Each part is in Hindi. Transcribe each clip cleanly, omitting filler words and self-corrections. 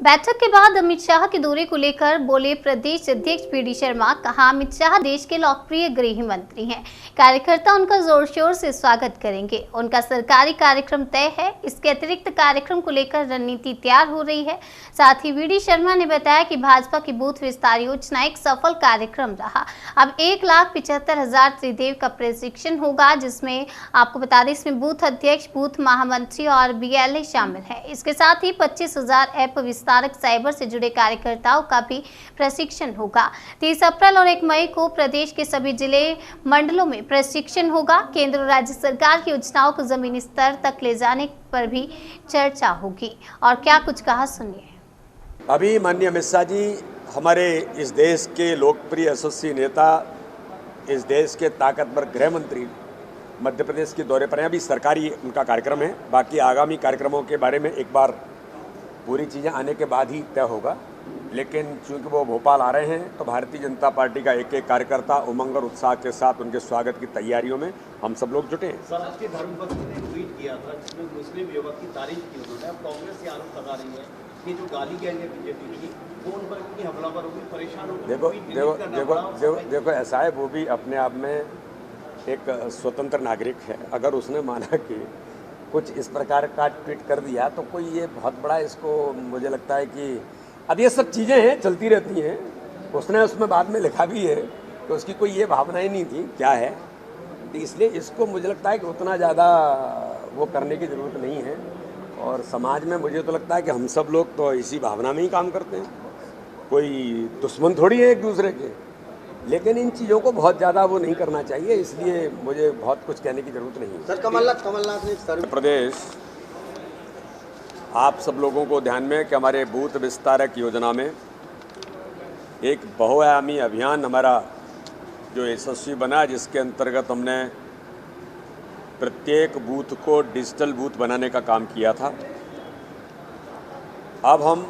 बैठक के बाद अमित शाह के दौरे को लेकर बोले प्रदेश अध्यक्ष पीडी शर्मा। कहा, अमित शाह देश के लोकप्रिय गृह मंत्री हैं। कार्यकर्ता उनका जोर शोर से स्वागत करेंगे। उनका सरकारी कार्यक्रम तय है। इसके अतिरिक्त कार्यक्रम को लेकर रणनीति तैयार हो रही है। साथ ही पीडी शर्मा ने बताया कि भाजपा की बूथ विस्तार योजना एक सफल कार्यक्रम रहा। अब 1,75,000 त्रिदेव का प्रशिक्षण होगा, जिसमें आपको बता दें इसमें बूथ अध्यक्ष, बूथ महामंत्री और BLA शामिल है। इसके साथ ही 25,000 ऐप विस्तारक साइबर से जुड़े कार्यकर्ताओं का भी प्रशिक्षण होगा। 30 अप्रैल और 1 मई को प्रदेश के सभी जिले मंडलों में प्रशिक्षण होगा। केंद्र और राज्य सरकार की योजनाओं को जमीनी स्तर तक ले जाने पर भी चर्चा होगी। और क्या कुछ कहा, सुनिए। अभी माननीय अमित शाह जी हमारे इस देश के लोकप्रिय यशस्वी नेता, इस देश के ताकतवर गृह मंत्री मध्य प्रदेश के दौरे पर हैं। अभी सरकारी उनका कार्यक्रम है। बाकी आगामी कार्यक्रमों के बारे में एक बार पूरी चीज़ें आने के बाद ही तय होगा। लेकिन चूंकि वो भोपाल आ रहे हैं तो भारतीय जनता पार्टी का एक एक कार्यकर्ता उमंग और उत्साह के साथ उनके स्वागत की तैयारियों में हम सब लोग जुटे हैं। सर, आज के धर्मपत्नी ने ट्वीट किया था जिसमें मुस्लिम युवक की तारीफ की उन्होंने। अब कांग्रेस से आरोप लगा रही है कि जो गाली गए बीजेपी की वो उन पर इतनी हमलावर होगी, परेशान होगी। देखो ऐसा है, वो भी अपने आप में एक स्वतंत्र नागरिक है। अगर उसने माना कि कुछ इस प्रकार का ट्वीट कर दिया तो कोई ये बहुत बड़ा, इसको मुझे लगता है कि अब ये सब चीज़ें हैं, चलती रहती हैं। उसने उसमें बाद में लिखा भी है कि उसकी कोई ये भावनाएं नहीं थी, क्या है, तो इसलिए इसको मुझे लगता है कि उतना ज़्यादा वो करने की ज़रूरत नहीं है। और समाज में मुझे तो लगता है कि हम सब लोग तो इसी भावना में ही काम करते हैं। कोई दुश्मन थोड़ी है एक दूसरे के। लेकिन इन चीज़ों को बहुत ज़्यादा वो नहीं करना चाहिए, इसलिए मुझे बहुत कुछ कहने की ज़रूरत नहीं है। सर, कमलनाथ ने प्रदेश आप सब लोगों को ध्यान में कि हमारे बूथ विस्तारक योजना में एक बहुआयामी अभियान हमारा जो यशस्वी बना, जिसके अंतर्गत हमने प्रत्येक बूथ को डिजिटल बूथ बनाने का काम किया था। अब हम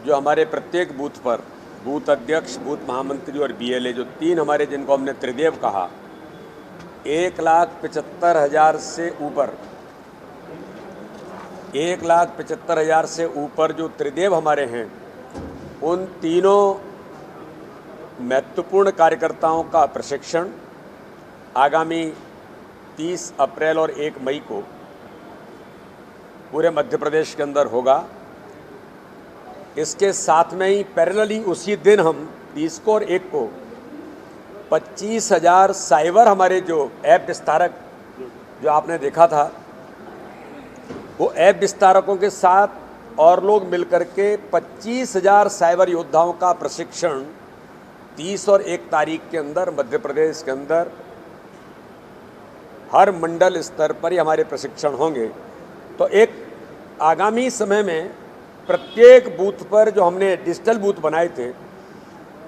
जो हमारे प्रत्येक बूथ पर बूथ अध्यक्ष, बूथ महामंत्री और BLA, जो 3 हमारे जिनको हमने त्रिदेव कहा, 1,75,000 से ऊपर 1,75,000 से ऊपर जो त्रिदेव हमारे हैं, उन तीनों महत्वपूर्ण कार्यकर्ताओं का प्रशिक्षण आगामी 30 अप्रैल और 1 मई को पूरे मध्य प्रदेश के अंदर होगा। इसके साथ में ही पैरेलली उसी दिन हम 30 को और 1 को 25,000 साइबर हमारे जो ऐप विस्तारक जो आपने देखा था, वो ऐप विस्तारकों के साथ और लोग मिलकर के 25,000 साइबर योद्धाओं का प्रशिक्षण 30 और 1 तारीख के अंदर मध्य प्रदेश के अंदर हर मंडल स्तर पर ही हमारे प्रशिक्षण होंगे। तो एक आगामी समय में प्रत्येक बूथ पर जो हमने डिजिटल बूथ बनाए थे,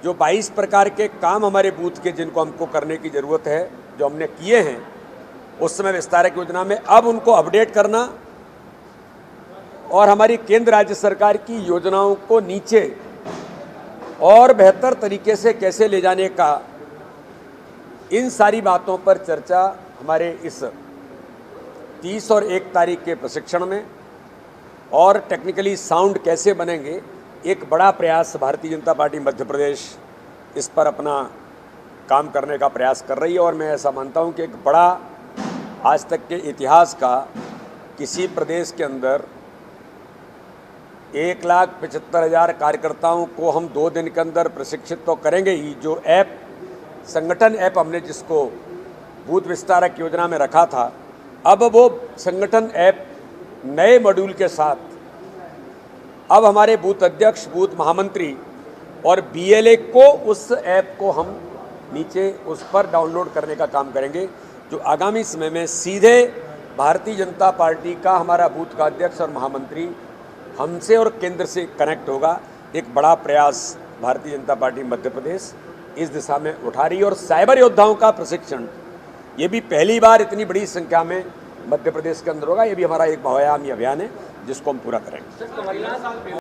जो 22 प्रकार के काम हमारे बूथ के जिनको हमको करने की ज़रूरत है, जो हमने किए हैं उस समय विस्तारक योजना में, अब उनको अपडेट करना और हमारी केंद्र राज्य सरकार की योजनाओं को नीचे और बेहतर तरीके से कैसे ले जाने का, इन सारी बातों पर चर्चा हमारे इस 30 और 1 तारीख के प्रशिक्षण में, और टेक्निकली साउंड कैसे बनेंगे, एक बड़ा प्रयास भारतीय जनता पार्टी मध्य प्रदेश इस पर अपना काम करने का प्रयास कर रही है। और मैं ऐसा मानता हूं कि एक बड़ा, आज तक के इतिहास का किसी प्रदेश के अंदर 1,75,000 कार्यकर्ताओं को हम 2 दिन के अंदर प्रशिक्षित तो करेंगे ही। जो ऐप, संगठन ऐप हमने जिसको बूथ विस्तारक योजना में रखा था, अब वो संगठन ऐप नए मॉड्यूल के साथ अब हमारे बूथ अध्यक्ष, बूथ महामंत्री और BLA को उस ऐप को हम नीचे उस पर डाउनलोड करने का काम करेंगे, जो आगामी समय में सीधे भारतीय जनता पार्टी का हमारा बूथ का अध्यक्ष और महामंत्री हमसे और केंद्र से कनेक्ट होगा। एक बड़ा प्रयास भारतीय जनता पार्टी मध्य प्रदेश इस दिशा में उठा रही है। और साइबर योद्धाओं का प्रशिक्षण ये भी पहली बार इतनी बड़ी संख्या में मध्य प्रदेश के अंदर होगा। ये भी हमारा एक बहुआयामी अभियान है जिसको हम पूरा करेंगे।